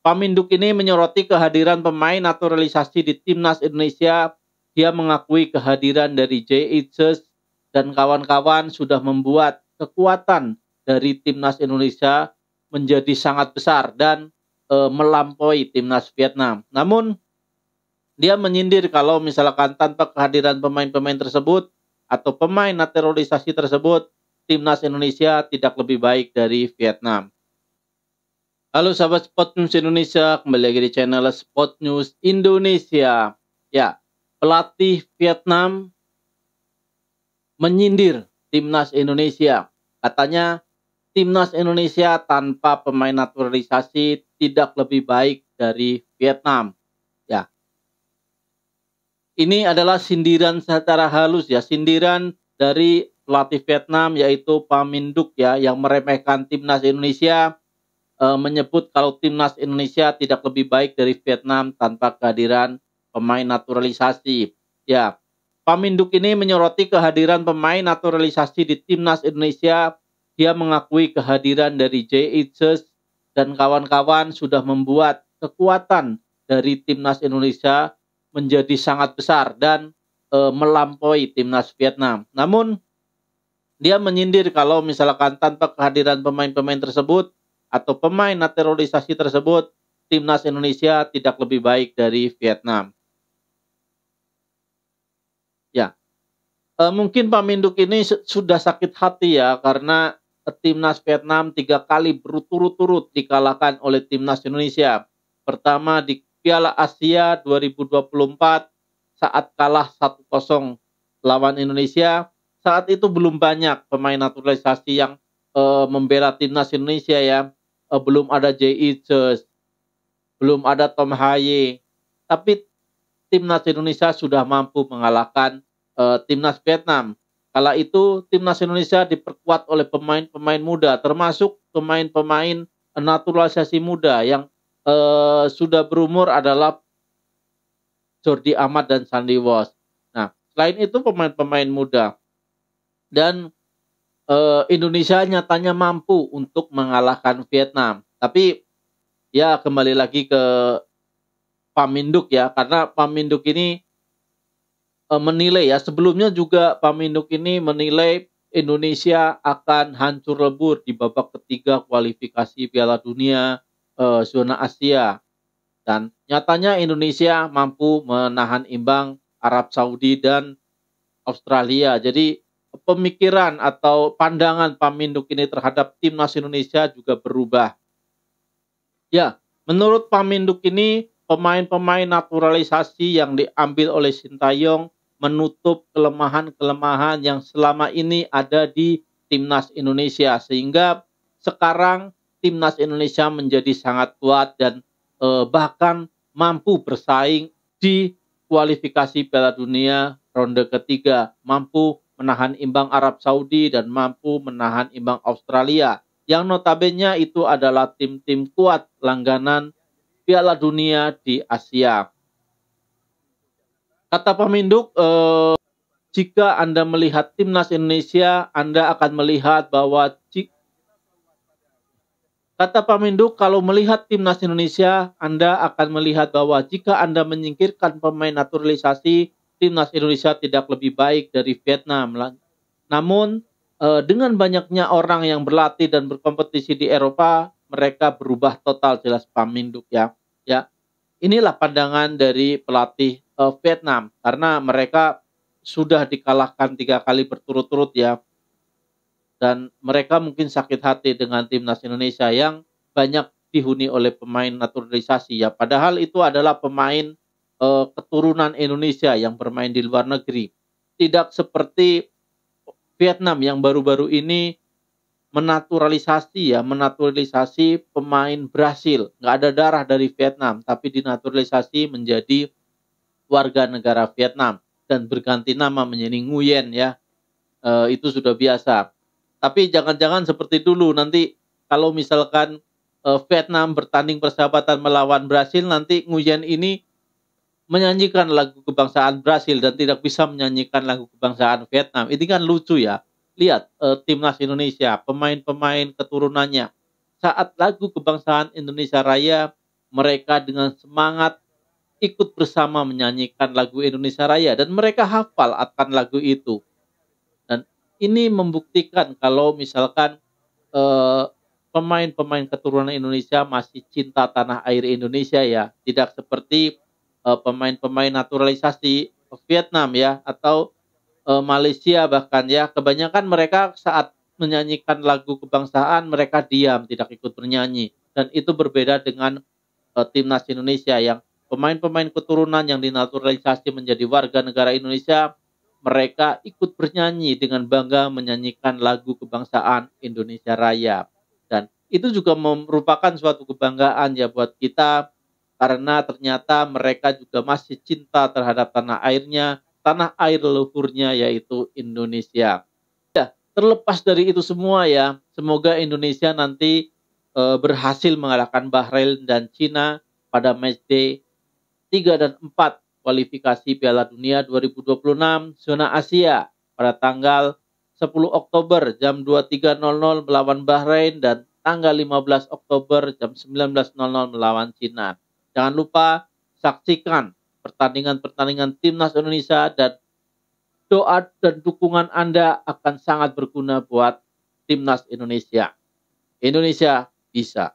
Paminduk ini menyoroti kehadiran pemain naturalisasi di timnas Indonesia. Dia mengakui kehadiran dari Jay Eaches dan kawan-kawan sudah membuat kekuatan dari timnas Indonesia menjadi sangat besar dan melampaui timnas Vietnam. Namun dia menyindir kalau misalkan tanpa kehadiran pemain-pemain tersebut atau pemain naturalisasi tersebut, timnas Indonesia tidak lebih baik dari Vietnam. Halo sahabat Sport News Indonesia, kembali lagi di channel Sport News Indonesia. Ya, pelatih Vietnam menyindir timnas Indonesia. Katanya timnas Indonesia tanpa pemain naturalisasi tidak lebih baik dari Vietnam. Ya, ini adalah sindiran secara halus ya, sindiran dari pelatih Vietnam yaitu Pham Minh Duc ya, yang meremehkan timnas Indonesia, menyebut kalau timnas Indonesia tidak lebih baik dari Vietnam tanpa kehadiran pemain naturalisasi. Ya, Pham Minh Duc ini menyoroti kehadiran pemain naturalisasi di timnas Indonesia. Dia mengakui kehadiran dari Jay Eaches dan kawan-kawan sudah membuat kekuatan dari timnas Indonesia menjadi sangat besar dan melampaui timnas Vietnam. Namun dia menyindir kalau misalkan tanpa kehadiran pemain-pemain tersebut atau pemain naturalisasi tersebut, timnas Indonesia tidak lebih baik dari Vietnam. Ya, mungkin Pham Minh Duc ini sudah sakit hati ya, karena timnas Vietnam 3 kali berturut-turut dikalahkan oleh timnas Indonesia. Pertama di Piala Asia 2024 saat kalah 1-0 lawan Indonesia. Saat itu belum banyak pemain naturalisasi yang membela timnas Indonesia ya. Belum ada Jay Eaches, belum ada Tom Haye. Tapi timnas Indonesia sudah mampu mengalahkan timnas Vietnam. Kala itu timnas Indonesia diperkuat oleh pemain-pemain muda, termasuk pemain-pemain naturalisasi muda yang sudah berumur adalah Jordi Amat dan Sandy Walsh. Nah, selain itu pemain-pemain muda. Dan Indonesia nyatanya mampu untuk mengalahkan Vietnam. Tapi ya kembali lagi ke Pham Minh Duc ya, karena Pham Minh Duc ini menilai ya, sebelumnya juga Pham Minh Duc ini menilai Indonesia akan hancur lebur di babak ketiga kualifikasi Piala Dunia zona Asia. Dan nyatanya Indonesia mampu menahan imbang Arab Saudi dan Australia. Jadi pemikiran atau pandangan Pham Minh Duc ini terhadap timnas Indonesia juga berubah. Ya, menurut Pham Minh Duc ini pemain-pemain naturalisasi yang diambil oleh Sintayong menutup kelemahan-kelemahan yang selama ini ada di timnas Indonesia, sehingga sekarang timnas Indonesia menjadi sangat kuat dan bahkan mampu bersaing di kualifikasi Piala Dunia ronde ketiga, mampu menahan imbang Arab Saudi dan mampu menahan imbang Australia, yang notabene itu adalah tim-tim kuat langganan Piala Dunia di Asia. Kata Pham Minh Duc, jika Anda melihat timnas Indonesia, Anda akan melihat bahwa kata Pham Minh Duc, kalau melihat timnas Indonesia, Anda akan melihat bahwa jika Anda menyingkirkan pemain naturalisasi, timnas Indonesia tidak lebih baik dari Vietnam. Namun, dengan banyaknya orang yang berlatih dan berkompetisi di Eropa, mereka berubah total, jelas Pham Minh Duc ya. Ya, inilah pandangan dari pelatih Vietnam, karena mereka sudah dikalahkan 3 kali berturut-turut ya. Dan mereka mungkin sakit hati dengan timnas Indonesia yang banyak dihuni oleh pemain naturalisasi ya. Padahal itu adalah pemain keturunan Indonesia yang bermain di luar negeri. Tidak seperti Vietnam yang baru-baru ini menaturalisasi pemain Brasil. Nggak ada darah dari Vietnam, tapi dinaturalisasi menjadi warga negara Vietnam dan berganti nama menjadi Nguyen ya. Itu sudah biasa. Tapi jangan-jangan seperti dulu, nanti kalau misalkan Vietnam bertanding persahabatan melawan Brasil, nanti Nguyen ini menyanyikan lagu kebangsaan Brasil dan tidak bisa menyanyikan lagu kebangsaan Vietnam. Ini kan lucu ya. Lihat timnas Indonesia, pemain-pemain keturunannya. Saat lagu kebangsaan Indonesia Raya mereka dengan semangat ikut bersama menyanyikan lagu Indonesia Raya dan mereka hafal akan lagu itu. Dan ini membuktikan kalau misalkan eh, pemain-pemain keturunan Indonesia masih cinta tanah air Indonesia ya, tidak seperti pemain-pemain naturalisasi Vietnam ya atau Malaysia bahkan ya. Kebanyakan mereka saat menyanyikan lagu kebangsaan mereka diam, tidak ikut bernyanyi. Dan itu berbeda dengan timnas Indonesia yang pemain-pemain keturunan yang dinaturalisasi menjadi warga negara Indonesia, mereka ikut bernyanyi dengan bangga menyanyikan lagu kebangsaan Indonesia Raya. Dan itu juga merupakan suatu kebanggaan ya buat kita karena ternyata mereka juga masih cinta terhadap tanah airnya, tanah air leluhurnya yaitu Indonesia. Ya, terlepas dari itu semua ya, semoga Indonesia nanti berhasil mengalahkan Bahrain dan Cina pada matchday 3 dan 4 kualifikasi Piala Dunia 2026 zona Asia pada tanggal 10 Oktober jam 23.00 melawan Bahrain dan tanggal 15 Oktober jam 19.00 melawan Cina. Jangan lupa saksikan pertandingan-pertandingan timnas Indonesia dan doa dan dukungan Anda akan sangat berguna buat timnas Indonesia. Indonesia bisa.